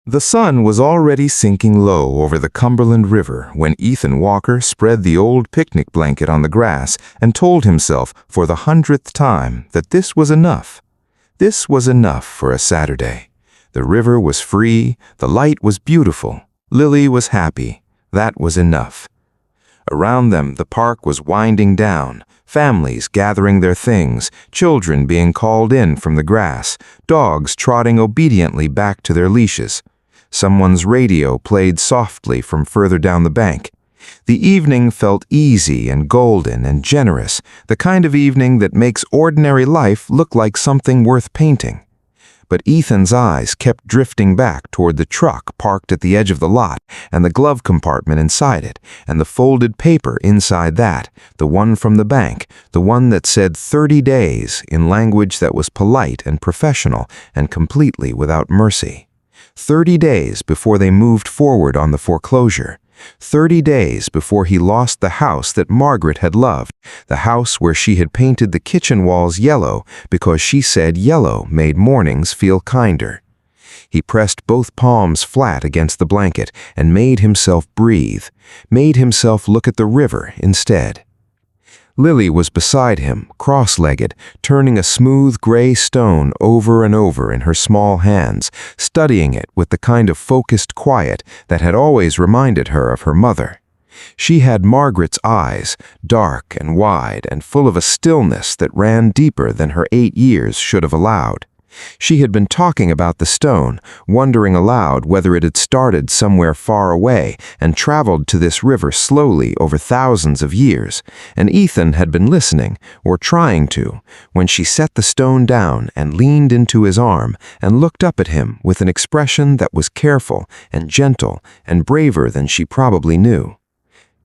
The sun was already sinking low over the Cumberland River when Ethan Walker spread the old picnic blanket on the grass and told himself for the 100th time that this was enough. This was enough for a Saturday. The river was free, the light was beautiful, Lily was happy. That was enough. Around them the park was winding down, families gathering their things, children being called in from the grass, dogs trotting obediently back to their leashes. Someone's radio played softly from further down the bank. The evening felt easy and golden and generous, the kind of evening that makes ordinary life look like something worth painting. But Ethan's eyes kept drifting back toward the truck parked at the edge of the lot, and the glove compartment inside it, and the folded paper inside that, the one from the bank, the one that said 30 days in language that was polite and professional and completely without mercy. 30 days before they moved forward on the foreclosure. 30 days before he lost the house that Margaret had loved, the house where she had painted the kitchen walls yellow because she said yellow made mornings feel kinder. He pressed both palms flat against the blanket and made himself breathe, made himself look at the river instead. Lily was beside him, cross-legged, turning a smooth gray stone over and over in her small hands, studying it with the kind of focused quiet that had always reminded her of her mother. She had Margaret's eyes, dark and wide and full of a stillness that ran deeper than her 8 years should have allowed. She had been talking about the stone, wondering aloud whether it had started somewhere far away and traveled to this river slowly over thousands of years, and Ethan had been listening, or trying to, when she set the stone down and leaned into his arm and looked up at him with an expression that was careful and gentle and braver than she probably knew.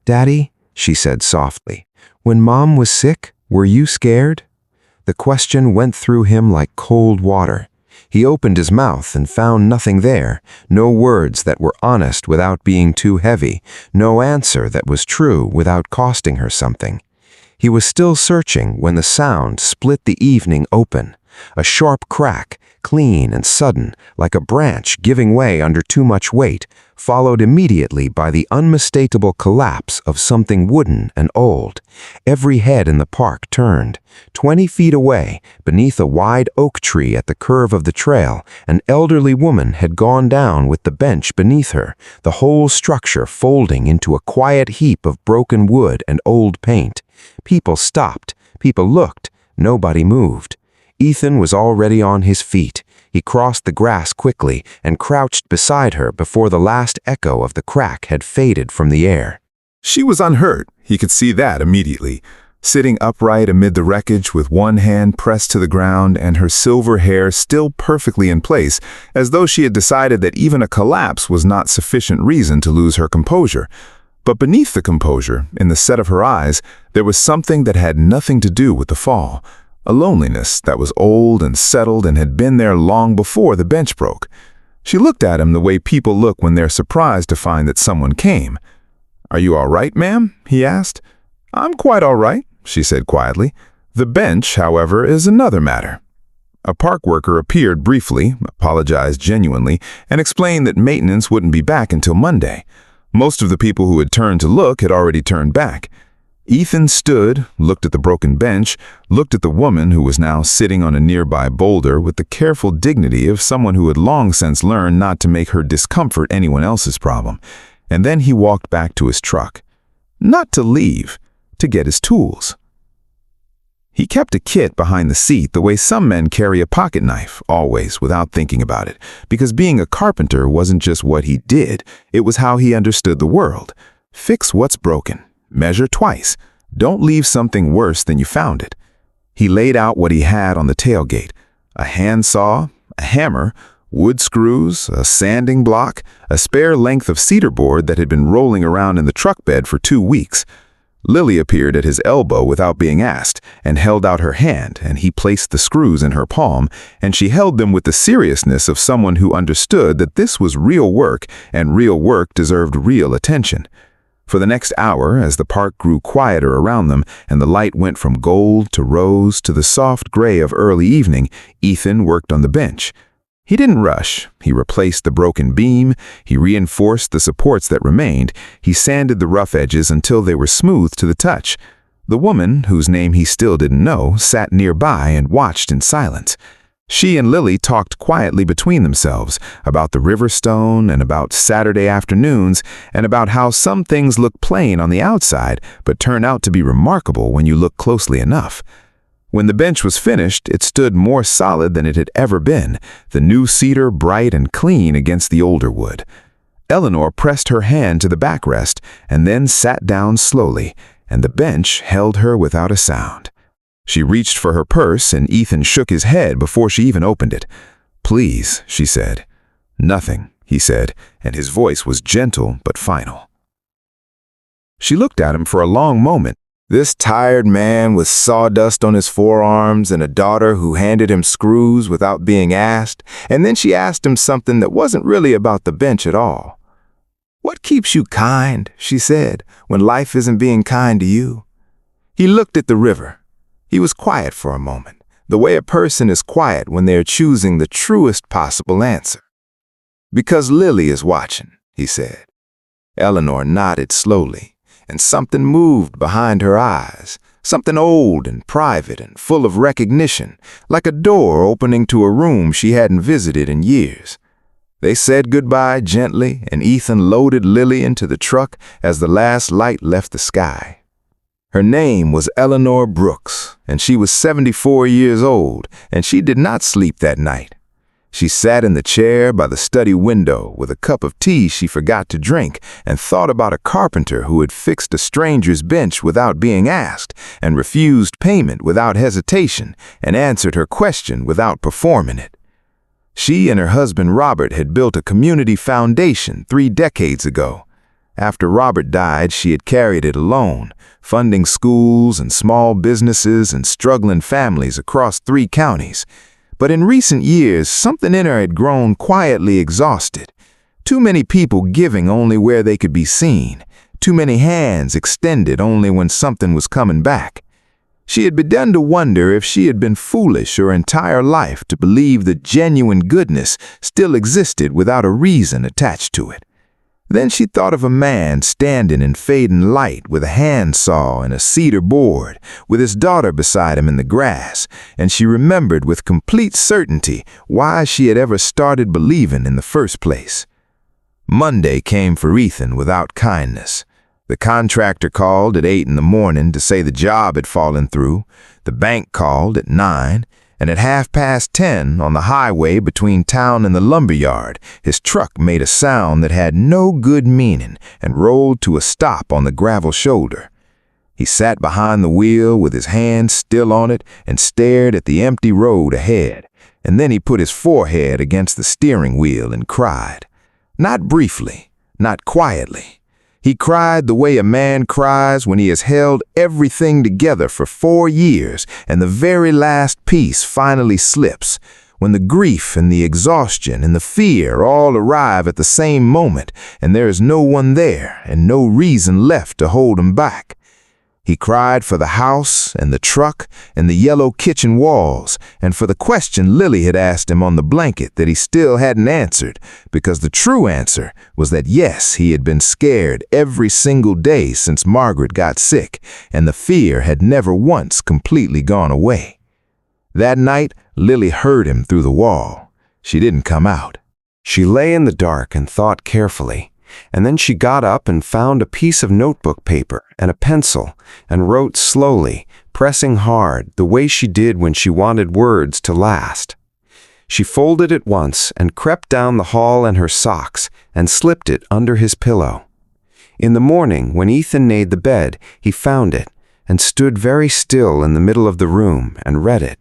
"Daddy," she said softly, "when Mom was sick, were you scared?" The question went through him like cold water. He opened his mouth and found nothing there, no words that were honest without being too heavy, no answer that was true without costing her something. He was still searching when the sound split the evening open. A sharp crack, clean and sudden, like a branch giving way under too much weight, followed immediately by the unmistakable collapse of something wooden and old. Every head in the park turned. 20 feet away, beneath a wide oak tree at the curve of the trail, an elderly woman had gone down with the bench beneath her, the whole structure folding into a quiet heap of broken wood and old paint. People stopped. People looked. Nobody moved. Ethan was already on his feet. He crossed the grass quickly and crouched beside her before the last echo of the crack had faded from the air. She was unhurt, he could see that immediately, sitting upright amid the wreckage with one hand pressed to the ground and her silver hair still perfectly in place, as though she had decided that even a collapse was not sufficient reason to lose her composure. But beneath the composure, in the set of her eyes, there was something that had nothing to do with the fall. A loneliness that was old and settled and had been there long before the bench broke. She looked at him the way people look when they're surprised to find that someone came. "Are you all right, ma'am?" he asked. "I'm quite all right," she said quietly. "The bench, however, is another matter." A park worker appeared briefly, apologized genuinely, and explained that maintenance wouldn't be back until Monday. Most of the people who had turned to look had already turned back. Ethan stood, looked at the broken bench, looked at the woman who was now sitting on a nearby boulder with the careful dignity of someone who had long since learned not to make her discomfort anyone else's problem, and then he walked back to his truck. Not to leave, to get his tools. He kept a kit behind the seat the way some men carry a pocket knife, always, without thinking about it, because being a carpenter wasn't just what he did, it was how he understood the world. Fix what's broken. Measure twice. Don't leave something worse than you found it. He laid out what he had on the tailgate. A handsaw, a hammer, wood screws, a sanding block, a spare length of cedar board that had been rolling around in the truck bed for 2 weeks. Lily appeared at his elbow without being asked and held out her hand, and he placed the screws in her palm, and she held them with the seriousness of someone who understood that this was real work, and real work deserved real attention. For the next hour, as the park grew quieter around them and the light went from gold to rose to the soft gray of early evening, Ethan worked on the bench. He didn't rush. He replaced the broken beam, he reinforced the supports that remained, he sanded the rough edges until they were smooth to the touch. The woman, whose name he still didn't know, sat nearby and watched in silence. She and Lily talked quietly between themselves about the Riverstone and about Saturday afternoons and about how some things look plain on the outside but turn out to be remarkable when you look closely enough. When the bench was finished, it stood more solid than it had ever been, the new cedar bright and clean against the older wood. Eleanor pressed her hand to the backrest and then sat down slowly, and the bench held her without a sound. She reached for her purse, and Ethan shook his head before she even opened it. "Please," she said. "Nothing," he said, and his voice was gentle but final. She looked at him for a long moment. This tired man with sawdust on his forearms and a daughter who handed him screws without being asked, and then she asked him something that wasn't really about the bench at all. "What keeps you kind," she said, "when life isn't being kind to you?" He looked at the river. He was quiet for a moment, the way a person is quiet when they are choosing the truest possible answer. "Because Lily is watching," he said. Eleanor nodded slowly, and something moved behind her eyes, something old and private and full of recognition, like a door opening to a room she hadn't visited in years. They said goodbye gently, and Ethan loaded Lily into the truck as the last light left the sky. Her name was Eleanor Brooks, and she was 74 years old, and she did not sleep that night. She sat in the chair by the study window with a cup of tea she forgot to drink and thought about a carpenter who had fixed a stranger's bench without being asked and refused payment without hesitation and answered her question without performing it. She and her husband Robert had built a community foundation 3 decades ago. After Robert died, she had carried it alone, funding schools and small businesses and struggling families across 3 counties. But in recent years, something in her had grown quietly exhausted. Too many people giving only where they could be seen. Too many hands extended only when something was coming back. She had begun to wonder if she had been foolish her entire life to believe that genuine goodness still existed without a reason attached to it. Then she thought of a man standing in fading light with a handsaw and a cedar board, with his daughter beside him in the grass, and she remembered with complete certainty why she had ever started believing in the first place. Monday came for Ethan without kindness. The contractor called at 8 in the morning to say the job had fallen through. The bank called at 9. And at 10:30 on the highway between town and the lumberyard, his truck made a sound that had no good meaning and rolled to a stop on the gravel shoulder. He sat behind the wheel with his hand still on it and stared at the empty road ahead, and then he put his forehead against the steering wheel and cried. Not briefly, not quietly. He cried the way a man cries when he has held everything together for 4 years and the very last piece finally slips, when the grief and the exhaustion and the fear all arrive at the same moment and there is no one there and no reason left to hold him back. He cried for the house and the truck and the yellow kitchen walls and for the question Lily had asked him on the blanket that he still hadn't answered, because the true answer was that yes, he had been scared every single day since Margaret got sick, and the fear had never once completely gone away. That night, Lily heard him through the wall. She didn't come out. She lay in the dark and thought carefully. And then she got up and found a piece of notebook paper and a pencil and wrote slowly, pressing hard, the way she did when she wanted words to last. She folded it once and crept down the hall in her socks and slipped it under his pillow. In the morning, when Ethan made the bed, he found it and stood very still in the middle of the room and read it.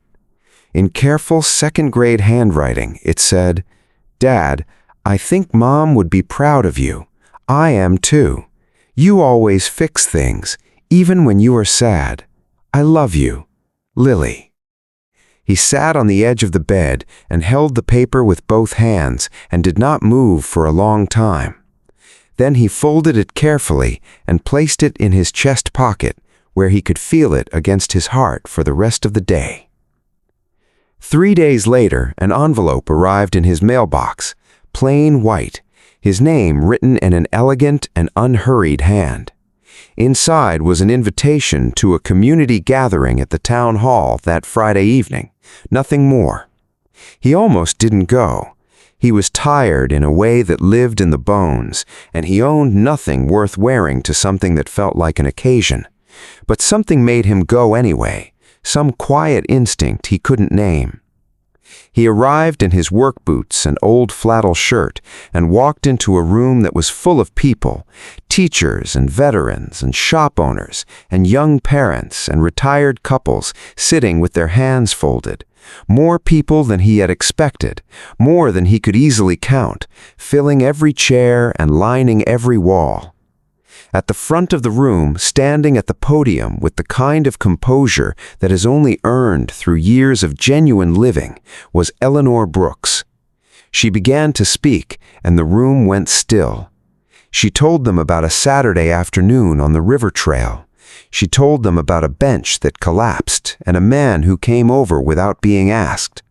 In careful second-grade handwriting, it said, "Dad, I think Mom would be proud of you. I am too. You always fix things, even when you are sad. I love you. Lily." He sat on the edge of the bed and held the paper with both hands and did not move for a long time. Then he folded it carefully and placed it in his chest pocket, where he could feel it against his heart for the rest of the day. 3 days later, an envelope arrived in his mailbox, plain white, his name written in an elegant and unhurried hand. Inside was an invitation to a community gathering at the town hall that Friday evening, nothing more. He almost didn't go. He was tired in a way that lived in the bones, and he owned nothing worth wearing to something that felt like an occasion. But something made him go anyway, some quiet instinct he couldn't name. He arrived in his work boots and old flannel shirt and walked into a room that was full of people, teachers and veterans and shop owners and young parents and retired couples sitting with their hands folded. More people than he had expected, more than he could easily count, filling every chair and lining every wall. At the front of the room, standing at the podium with the kind of composure that is only earned through years of genuine living, was Eleanor Brooks. She began to speak, and the room went still. She told them about a Saturday afternoon on the river trail. She told them about a bench that collapsed and a man who came over without being asked.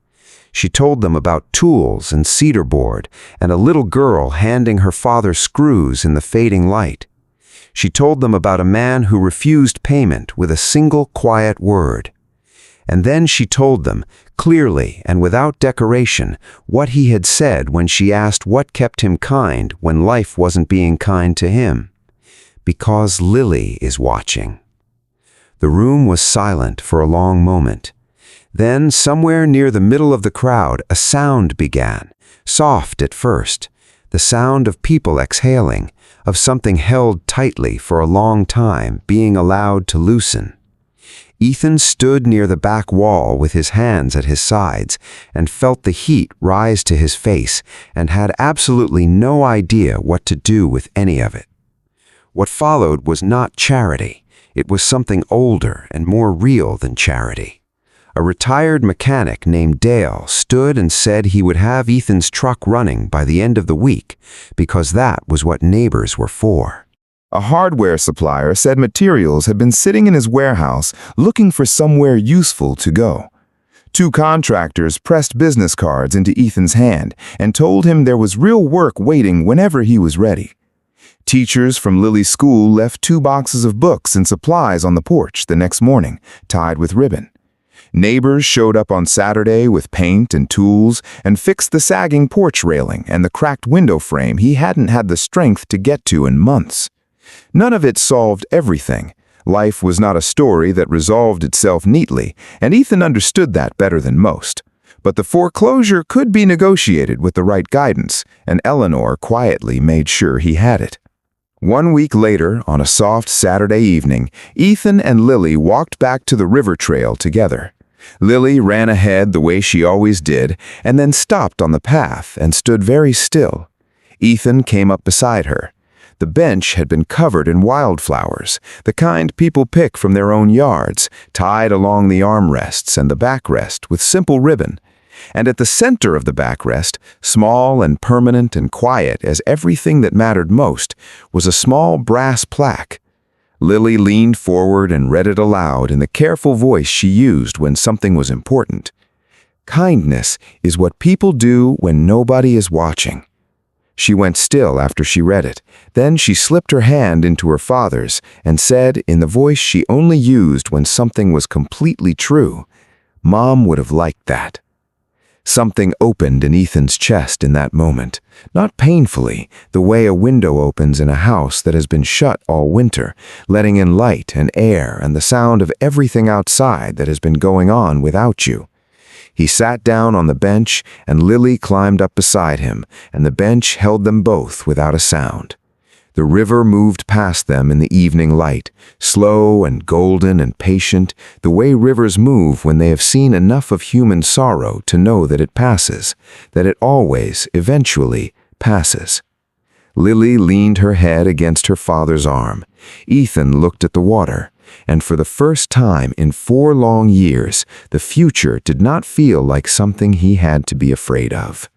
She told them about tools and cedar board and a little girl handing her father screws in the fading light. She told them about a man who refused payment with a single quiet word. And then she told them, clearly and without decoration, what he had said when she asked what kept him kind when life wasn't being kind to him. Because Lily is watching. The room was silent for a long moment. Then, somewhere near the middle of the crowd, a sound began, soft at first, the sound of people exhaling, of something held tightly for a long time being allowed to loosen. Ethan stood near the back wall with his hands at his sides and felt the heat rise to his face and had absolutely no idea what to do with any of it. What followed was not charity. It was something older and more real than charity. A retired mechanic named Dale stood and said he would have Ethan's truck running by the end of the week because that was what neighbors were for. A hardware supplier said materials had been sitting in his warehouse looking for somewhere useful to go. 2 contractors pressed business cards into Ethan's hand and told him there was real work waiting whenever he was ready. Teachers from Lily's school left 2 boxes of books and supplies on the porch the next morning, tied with ribbon. Neighbors showed up on Saturday with paint and tools and fixed the sagging porch railing and the cracked window frame he hadn't had the strength to get to in months. None of it solved everything. Life was not a story that resolved itself neatly, and Ethan understood that better than most. But the foreclosure could be negotiated with the right guidance, and Eleanor quietly made sure he had it. 1 week later, on a soft Saturday evening, Ethan and Lily walked back to the river trail together. Lily ran ahead the way she always did, and then stopped on the path and stood very still. Ethan came up beside her. The bench had been covered in wildflowers, the kind people pick from their own yards, tied along the armrests and the backrest with simple ribbon. And at the center of the backrest, small and permanent and quiet as everything that mattered most, was a small brass plaque. Lily leaned forward and read it aloud in the careful voice she used when something was important. Kindness is what people do when nobody is watching. She went still after she read it. Then she slipped her hand into her father's and said, in the voice she only used when something was completely true, "Mom would have liked that." Something opened in Ethan's chest in that moment, not painfully, the way a window opens in a house that has been shut all winter, letting in light and air and the sound of everything outside that has been going on without you. He sat down on the bench, and Lily climbed up beside him, and the bench held them both without a sound. The river moved past them in the evening light, slow and golden and patient, the way rivers move when they have seen enough of human sorrow to know that it passes, that it always, eventually, passes. Lily leaned her head against her father's arm. Ethan looked at the water, and for the first time in 4 long years, the future did not feel like something he had to be afraid of.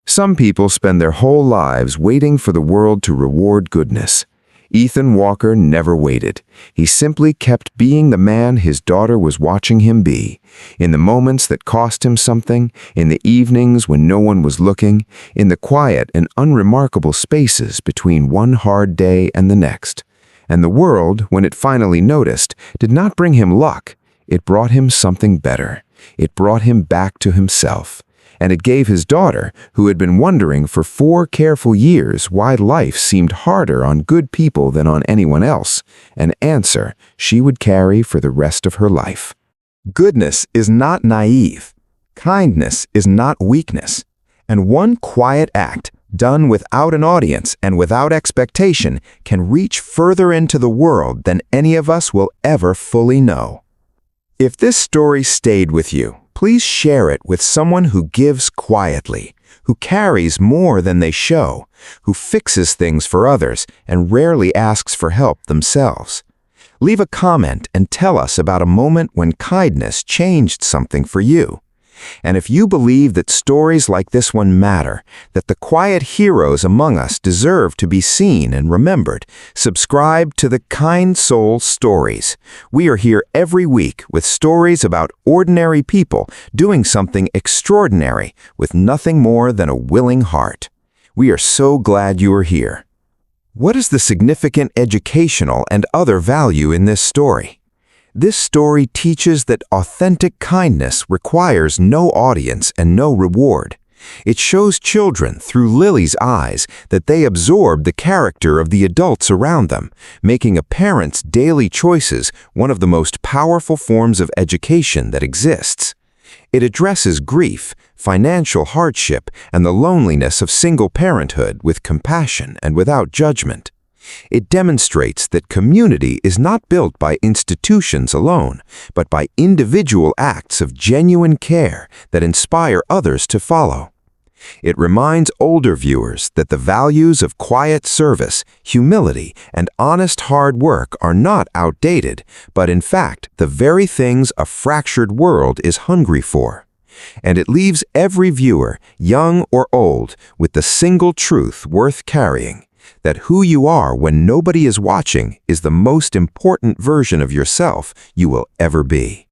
Some people spend their whole lives waiting for the world to reward goodness. Ethan Walker never waited. He simply kept being the man his daughter was watching him be. In the moments that cost him something, in the evenings when no one was looking, in the quiet and unremarkable spaces between one hard day and the next. And the world, when it finally noticed, did not bring him luck. It brought him something better. It brought him back to himself. And it gave his daughter, who had been wondering for 4 careful years why life seemed harder on good people than on anyone else, an answer she would carry for the rest of her life. Goodness is not naive. Kindness is not weakness. And one quiet act, done without an audience and without expectation, can reach further into the world than any of us will ever fully know. If this story stayed with you, please share it with someone who gives quietly, who carries more than they show, who fixes things for others and rarely asks for help themselves. Leave a comment and tell us about a moment when kindness changed something for you. And if you believe that stories like this one matter, that the quiet heroes among us deserve to be seen and remembered, subscribe to the Kind Soul Stories. We are here every week with stories about ordinary people doing something extraordinary with nothing more than a willing heart. We are so glad you are here. What is the significant educational and other value in this story? This story teaches that authentic kindness requires no audience and no reward. It shows children through Lily's eyes that they absorb the character of the adults around them, making a parent's daily choices one of the most powerful forms of education that exists. It addresses grief, financial hardship, and the loneliness of single parenthood with compassion and without judgment. It demonstrates that community is not built by institutions alone, but by individual acts of genuine care that inspire others to follow. It reminds older viewers that the values of quiet service, humility, and honest hard work are not outdated, but in fact the very things a fractured world is hungry for. And it leaves every viewer, young or old, with the single truth worth carrying: that who you are when nobody is watching is the most important version of yourself you will ever be.